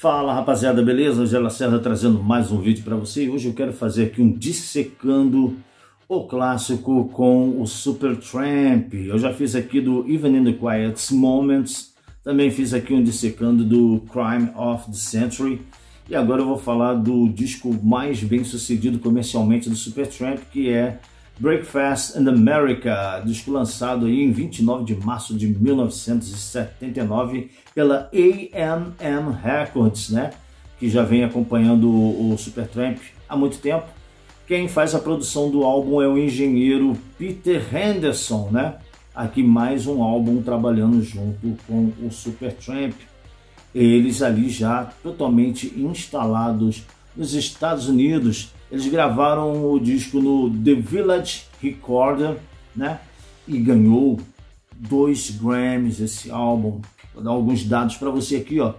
Fala rapaziada, beleza? Angela Lacerda trazendo mais um vídeo para você. E hoje eu quero fazer aqui um dissecando o clássico com o Supertramp. Eu já fiz aqui do Even in the Quiet Moments, também fiz aqui um dissecando do Crime of the Century. E agora eu vou falar do disco mais bem sucedido comercialmente do Supertramp, que é Breakfast in America, disco lançado aí em 29 de março de 1979 pela A&M Records, né? Que já vem acompanhando o Supertramp há muito tempo. Quem faz a produção do álbum é o engenheiro Peter Henderson, né? Aqui mais um álbum trabalhando junto com o Supertramp. Eles ali já totalmente instalados nos Estados Unidos. Eles gravaram o disco no The Village Recorder, né? E ganhou 2 Grammys esse álbum. Vou dar alguns dados para você aqui, ó.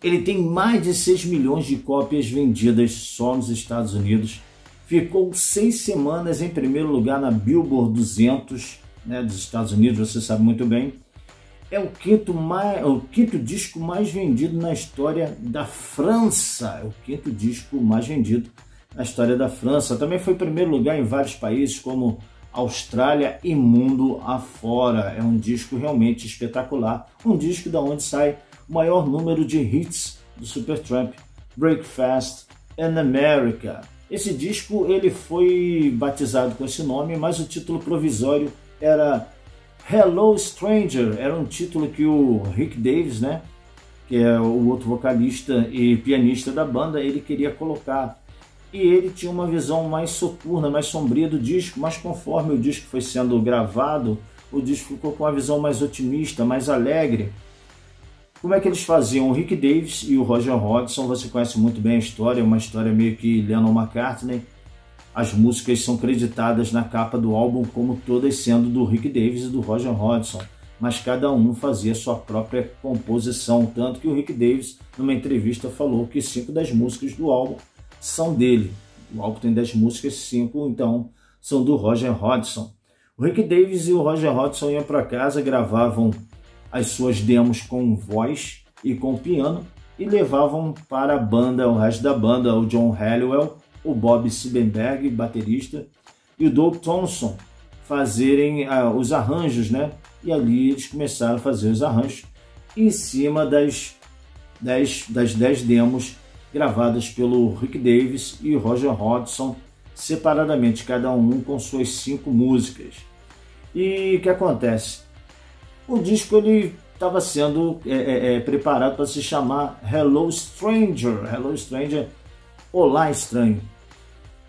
Ele tem mais de 6 milhões de cópias vendidas só nos Estados Unidos. Ficou 6 semanas em primeiro lugar na Billboard 200, né, dos Estados Unidos, você sabe muito bem. É o quinto disco mais vendido na história da França. É o quinto disco mais vendido na história da França. Também foi primeiro lugar em vários países como Austrália e mundo afora. É um disco realmente espetacular. Um disco da onde sai o maior número de hits do Supertramp, Breakfast in America. Esse disco ele foi batizado com esse nome, mas o título provisório era Hello Stranger. Era um título que o Rick Davies, né, que é o outro vocalista e pianista da banda, ele queria colocar. E ele tinha uma visão mais soturna, mais sombria do disco, mas conforme o disco foi sendo gravado, o disco ficou com uma visão mais otimista, mais alegre. Como é que eles faziam? O Rick Davies e o Roger Hodgson, você conhece muito bem a história, uma história meio que Lennon-McCartney. As músicas são creditadas na capa do álbum como todas sendo do Rick Davies e do Roger Hodgson, mas cada um fazia sua própria composição, tanto que o Rick Davies, numa entrevista, falou que 5 das músicas do álbum são dele. O álbum tem 10 músicas, 5 então são do Roger Hodgson. O Rick Davies e o Roger Hodgson iam para casa, gravavam as suas demos com voz e com piano e levavam para a banda, o resto da banda, o John Halliwell, o Bob Siebenberg, baterista, e o Doug Thompson fazerem os arranjos, né? E ali eles começaram a fazer os arranjos em cima das 10 demos gravadas pelo Rick Davies e Roger Hodgson separadamente, cada um com suas 5 músicas. E o que acontece? O disco ele estava sendo preparado para se chamar Hello Stranger. Hello Stranger, Olá Estranho.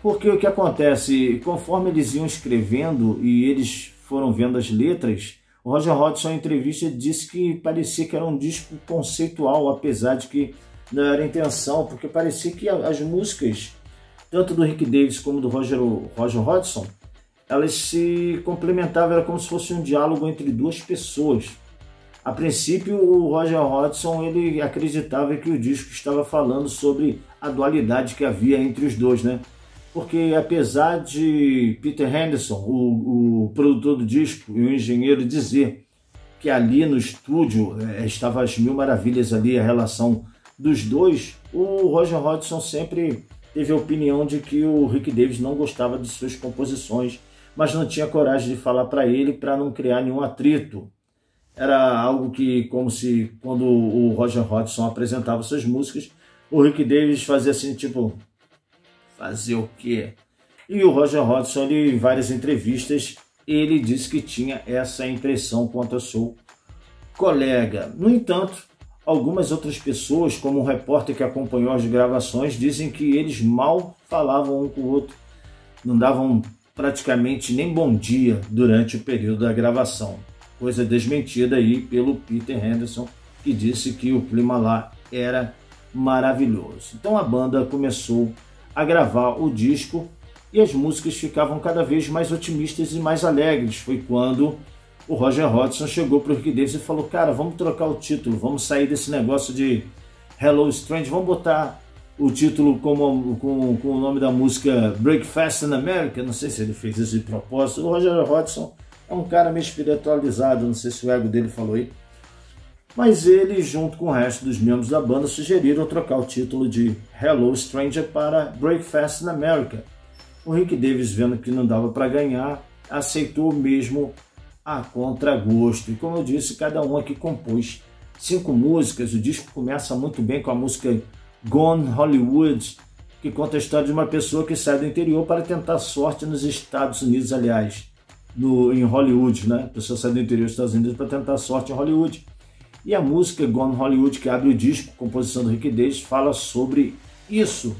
Porque o que acontece, conforme eles iam escrevendo e eles foram vendo as letras, o Roger Hodgson em entrevista disse que parecia que era um disco conceitual, apesar de que não era intenção, porque parecia que as músicas, tanto do Rick Davies como do Roger Hodgson, elas se complementavam, era como se fosse um diálogo entre 2 pessoas. A princípio, o Roger Hodgson ele acreditava que o disco estava falando sobre a dualidade que havia entre os dois, né? Porque apesar de Peter Henderson, o produtor do disco e o engenheiro, dizer que ali no estúdio estava às mil maravilhas ali a relação dos dois, o Roger Hodgson sempre teve a opinião de que o Rick Davies não gostava de suas composições, mas não tinha coragem de falar para ele para não criar nenhum atrito. Era algo que, como se quando o Roger Hodgson apresentava suas músicas, o Rick Davies fazia assim, tipo, fazer o quê? E o Roger Hodgson, em várias entrevistas, ele disse que tinha essa impressão quanto ao seu colega. No entanto, algumas outras pessoas, como um repórter que acompanhou as gravações, dizem que eles mal falavam um com o outro, não davam praticamente nem bom dia durante o período da gravação. Coisa desmentida aí pelo Peter Henderson, que disse que o clima lá era maravilhoso. Então a banda começou a gravar o disco e as músicas ficavam cada vez mais otimistas e mais alegres. Foi quando o Roger Hodgson chegou para o Rick Davies e falou: cara, vamos trocar o título, vamos sair desse negócio de Hello Strange, vamos botar o título com o nome da música Breakfast in America. Não sei se ele fez isso de propósito. O Roger Hodgson é um cara meio espiritualizado, não sei se o ego dele falou aí. Mas ele, junto com o resto dos membros da banda, sugeriram trocar o título de Hello Stranger para Breakfast in America. O Rick Davies, vendo que não dava para ganhar, aceitou mesmo a contragosto. E como eu disse, cada um aqui compôs 5 músicas. O disco começa muito bem com a música Gone Hollywood, que conta a história de uma pessoa que sai do interior para tentar sorte nos Estados Unidos, aliás, em Hollywood, né? A pessoa sai do interior dos Estados Unidos para tentar sorte em Hollywood. E a música Gone Hollywood, que abre o disco, composição do Rick Davies, fala sobre isso.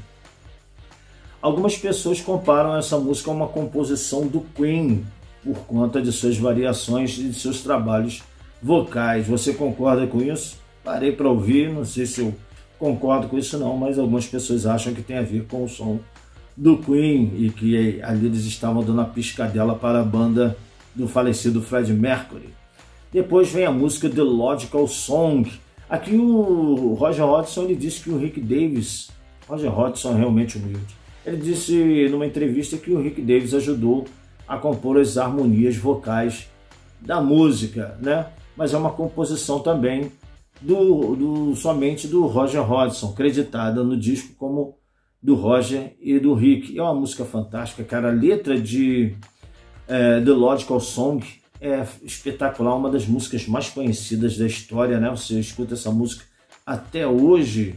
Algumas pessoas comparam essa música a uma composição do Queen, por conta de suas variações e de seus trabalhos vocais. Você concorda com isso? Parei para ouvir, não sei se eu concordo com isso não, mas algumas pessoas acham que tem a ver com o som do Queen e que ali eles estavam dando a piscadela para a banda do falecido Freddie Mercury. Depois vem a música The Logical Song. Aqui o Roger Hodgson ele disse que o Rick Davies, Roger Hodgson é realmente humilde, ele disse numa entrevista que o Rick Davies ajudou a compor as harmonias vocais da música, né? Mas é uma composição também somente do Roger Hodgson, creditada no disco como do Roger e do Rick. É uma música fantástica, cara. A letra de The Logical Song é espetacular, uma das músicas mais conhecidas da história, né? Você escuta essa música até hoje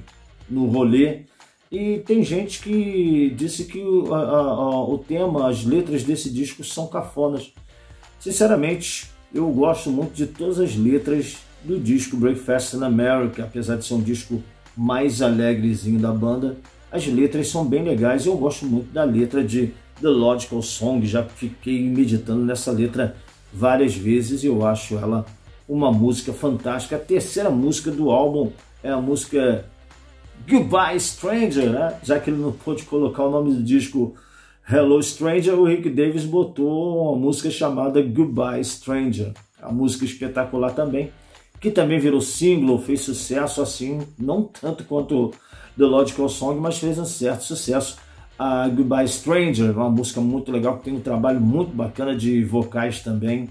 no rolê. E tem gente que disse que o tema, as letras desse disco são cafonas. Sinceramente, eu gosto muito de todas as letras do disco Breakfast in America, apesar de ser um disco mais alegrezinho da banda. As letras são bem legais e eu gosto muito da letra de The Logical Song. Já fiquei meditando nessa letra várias vezes e eu acho ela uma música fantástica. A terceira música do álbum é a música Goodbye Stranger, né? Já que ele não pôde colocar o nome do disco Hello Stranger, o Rick Davies botou uma música chamada Goodbye Stranger. A música espetacular também, que também virou single, fez sucesso assim, não tanto quanto The Logical Song, mas fez um certo sucesso. A Goodbye Stranger, uma música muito legal, que tem um trabalho muito bacana de vocais também,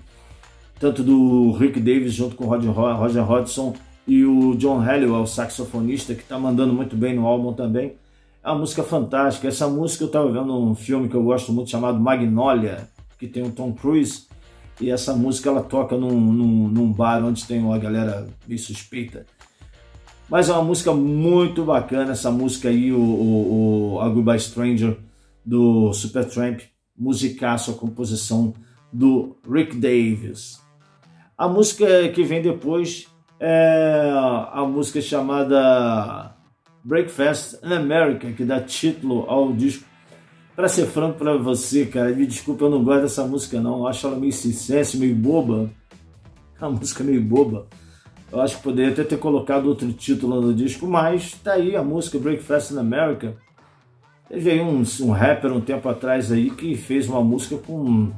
tanto do Rick Davies junto com o Roger Hodgson e o John Halliwell, o saxofonista, que está mandando muito bem no álbum também. É uma música fantástica. Essa música eu estava vendo um filme que eu gosto muito chamado Magnolia, que tem o Tom Cruise, e essa música ela toca num bar onde tem uma galera meio suspeita. Mas é uma música muito bacana, essa música aí, a Goodbye Stranger, do Supertramp, musicaço, a composição do Rick Davies. A música que vem depois é a música chamada Breakfast in America, que dá título ao disco. Para ser franco para você, cara, me desculpa, eu não gosto dessa música não, eu acho ela meio sincera, meio boba. É uma música meio boba. Eu acho que poderia até ter colocado outro título no disco, mas tá aí a música Breakfast in America. Teve aí um rapper um tempo atrás aí que fez uma música com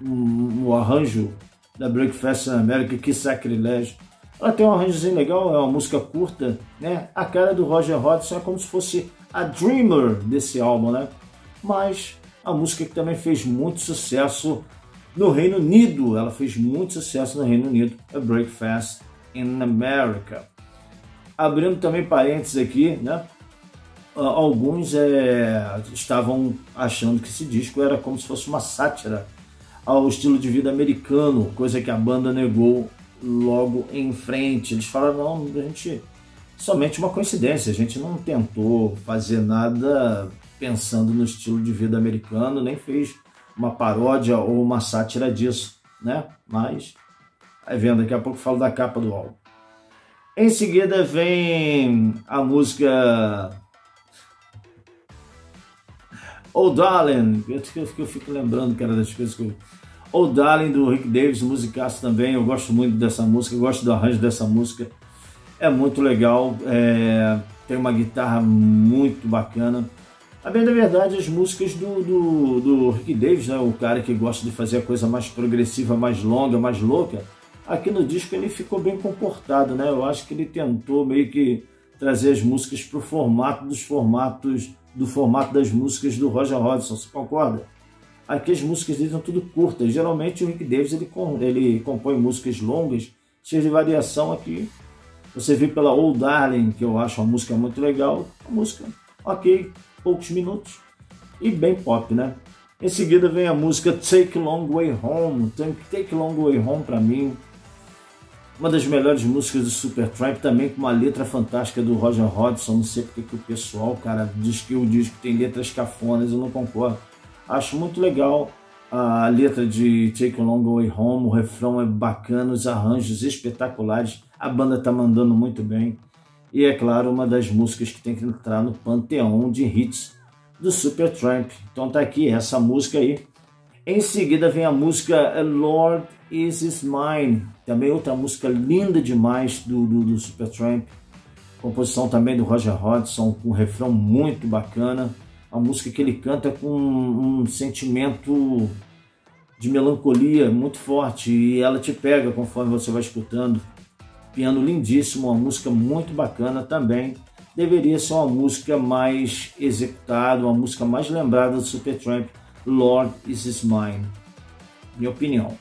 um arranjo da Breakfast in America, que sacrilégio. Ela tem um arranjozinho legal, é uma música curta, né? A cara do Roger Hodgson é como se fosse a Dreamer desse álbum, né? Mas a música que também fez muito sucesso no Reino Unido, ela fez muito sucesso no Reino Unido, é Breakfast in America. Abrindo também parênteses aqui, né? Alguns estavam achando que esse disco era como se fosse uma sátira ao estilo de vida americano, coisa que a banda negou logo em frente. Eles falaram, não, a gente, somente uma coincidência, a gente não tentou fazer nada pensando no estilo de vida americano, nem fez uma paródia ou uma sátira disso, né? Mas, vai vendo, daqui a pouco eu falo da capa do álbum. Em seguida vem a música Oh Darling, eu fico lembrando que era das coisas que eu... Oh Darling, do Rick Davies, musicaço também, eu gosto muito dessa música, eu gosto do arranjo dessa música, é muito legal, tem uma guitarra muito bacana. A bem da verdade, as músicas do Rick Davies, né, o cara que gosta de fazer a coisa mais progressiva, mais longa, mais louca, aqui no disco ele ficou bem comportado, né? Eu acho que ele tentou meio que trazer as músicas para o formato do formato das músicas do Roger Hodgson, você concorda? Aqui as músicas dele são tudo curtas. Geralmente o Rick Davies ele compõe músicas longas, cheias de variação. Aqui Você vê pela Old Darling, que eu acho uma música muito legal, uma música ok, poucos minutos e bem pop, né? Em seguida vem a música Take a Long Way Home. Take a Long Way Home, para mim, uma das melhores músicas do Supertramp, também com uma letra fantástica do Roger Hodgson. Não sei porque que o pessoal, cara, diz que o disco tem letras cafonas, eu não concordo. Acho muito legal a letra de Take a Long Way Home, o refrão é bacana, os arranjos espetaculares, a banda tá mandando muito bem. E é claro, uma das músicas que tem que entrar no panteão de hits do Supertramp. Então tá aqui essa música aí. Em seguida vem a música Lord Is Mine, também outra música linda demais do Supertramp. Composição também do Roger Hodgson, com um refrão muito bacana. Uma música que ele canta com um sentimento de melancolia muito forte e ela te pega conforme você vai escutando. Piano lindíssimo, uma música muito bacana também. Deveria ser uma música mais executada, uma música mais lembrada do Supertramp, Lord Is Mine, minha opinião.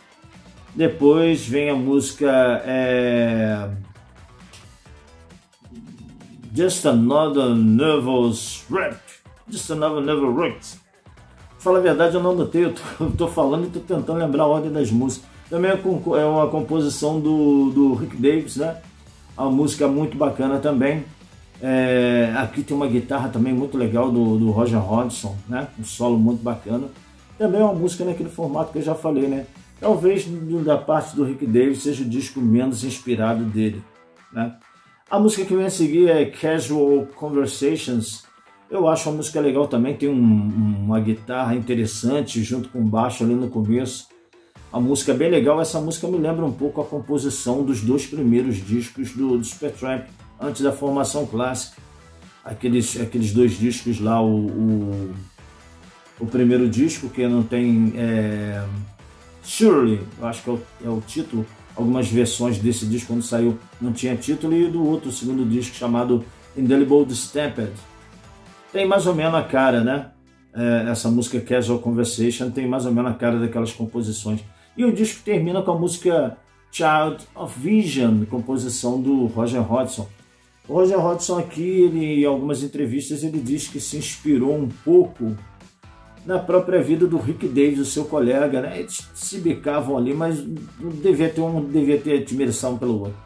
Depois vem a música Just Another Nervous Wreck. Just Another Nervous Wreck. Fala a verdade, eu não notei, eu tô falando e tô tentando lembrar a ordem das músicas. Também é uma composição do Rick Davies, né? Uma música muito bacana também. Aqui tem uma guitarra também muito legal do Roger Hodgson, né? Um solo muito bacana. Também é uma música naquele formato que eu já falei, né? Talvez da parte do Rick Davies seja o disco menos inspirado dele, né? A música que vem a seguir é Casual Conversations. Eu acho a música legal também, tem uma guitarra interessante junto com baixo ali no começo. A música é bem legal, essa música me lembra um pouco a composição dos dois primeiros discos do Supertramp, antes da formação clássica. Aqueles dois discos lá, o primeiro disco que não tem Surely, eu acho que é o título. Algumas versões desse disco quando saiu não tinha título, e do outro, segundo disco, chamado Indelible Stamped. Tem mais ou menos a cara, né? Essa música Casual Conversation tem mais ou menos a cara daquelas composições. E o disco termina com a música Child of Vision, composição do Roger Hodgson. O Roger Hodgson aqui, em algumas entrevistas, ele diz que se inspirou um pouco na própria vida do Rick Davies, o seu colega, né? Eles se bicavam ali, mas não devia ter admiração pelo outro.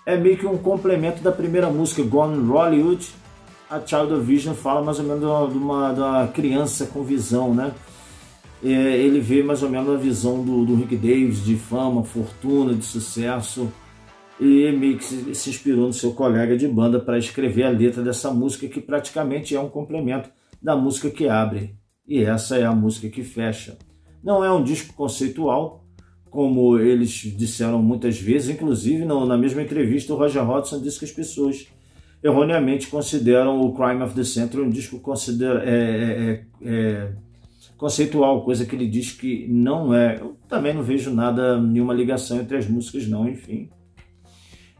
É meio que um complemento da primeira música, Gone Hollywood. A Child of Vision fala mais ou menos de uma criança com visão, né? Ele vê mais ou menos a visão do Rick Davies, de fama, fortuna, de sucesso, e meio que se inspirou no seu colega de banda para escrever a letra dessa música, que praticamente é um complemento da música que abre. E essa é a música que fecha. Não é um disco conceitual, como eles disseram muitas vezes, inclusive na mesma entrevista o Roger Hodgson disse que as pessoas erroneamente consideram o Crime of the Century um disco conceitual, coisa que ele diz que não é. Eu também não vejo nenhuma ligação entre as músicas não, enfim.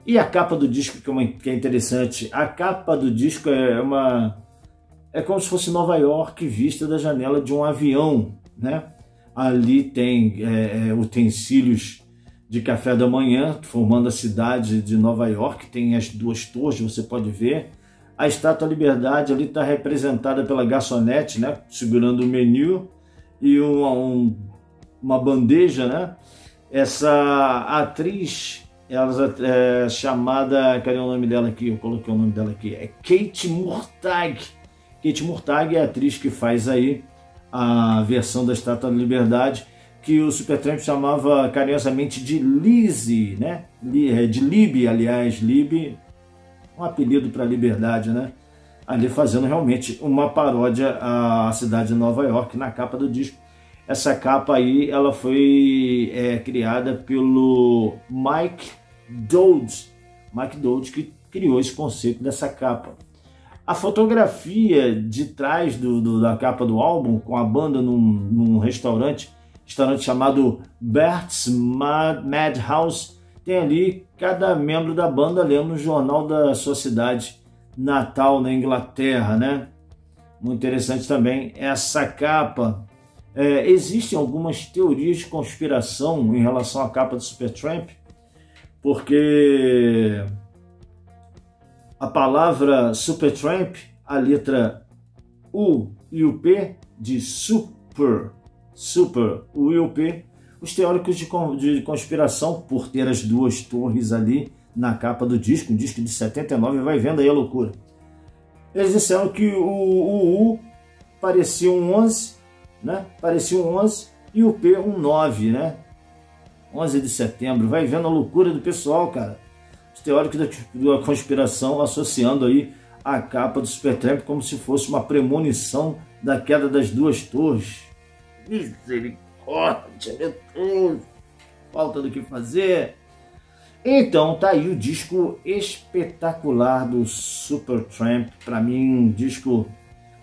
E a capa do disco, que é interessante, a capa do disco é como se fosse Nova York vista da janela de um avião, né? Ali tem utensílios de café da manhã, formando a cidade de Nova York. Tem as duas torres, você pode ver. A Estátua da Liberdade ali está representada pela garçonete, né? Segurando o menu e uma bandeja, né? Essa atriz, ela é chamada... Cadê o nome dela aqui? Eu coloquei o nome dela aqui. É Kate Murtagh. Kate Murtagh é a atriz que faz aí a versão da Estátua da Liberdade, que o Supertramp chamava carinhosamente de Lizzie, né? De Libby, aliás, Libby, um apelido para liberdade, né? Ali fazendo realmente uma paródia à cidade de Nova York na capa do disco. Essa capa aí, ela foi criada pelo Mike Dodds. Mike Dodds que criou esse conceito dessa capa. A fotografia de trás da capa do álbum, com a banda num restaurante chamado Bert's Madhouse, tem ali cada membro da banda lendo o jornal da sua cidade natal na Inglaterra, né? Muito interessante também essa capa. Existem algumas teorias de conspiração em relação à capa do Supertramp, porque A palavra Supertramp, a letra U e o P de super, o I e o P. Os teóricos de conspiração, por ter as duas torres ali na capa do disco, um disco de 79, vai vendo aí a loucura. Eles disseram que o U parecia um 11, né? Parecia um 11 e o P um 9, né? 11 de setembro, vai vendo a loucura do pessoal, cara. Os teóricos da conspiração associando aí a capa do Supertramp como se fosse uma premonição da queda das duas torres. Misericórdia, meu Deus, falta do que fazer. Então tá aí o disco espetacular do Supertramp, para mim um disco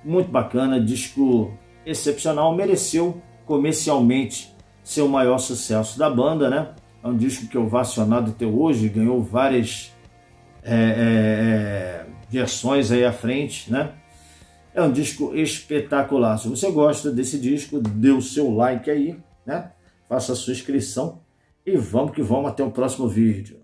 muito bacana, disco excepcional, mereceu comercialmente ser o maior sucesso da banda, né? É um disco que é ovacionado até hoje, ganhou várias versões aí à frente, né? É um disco espetacular. Se você gosta desse disco, dê o seu like aí, né? Faça a sua inscrição e vamos que vamos até o próximo vídeo.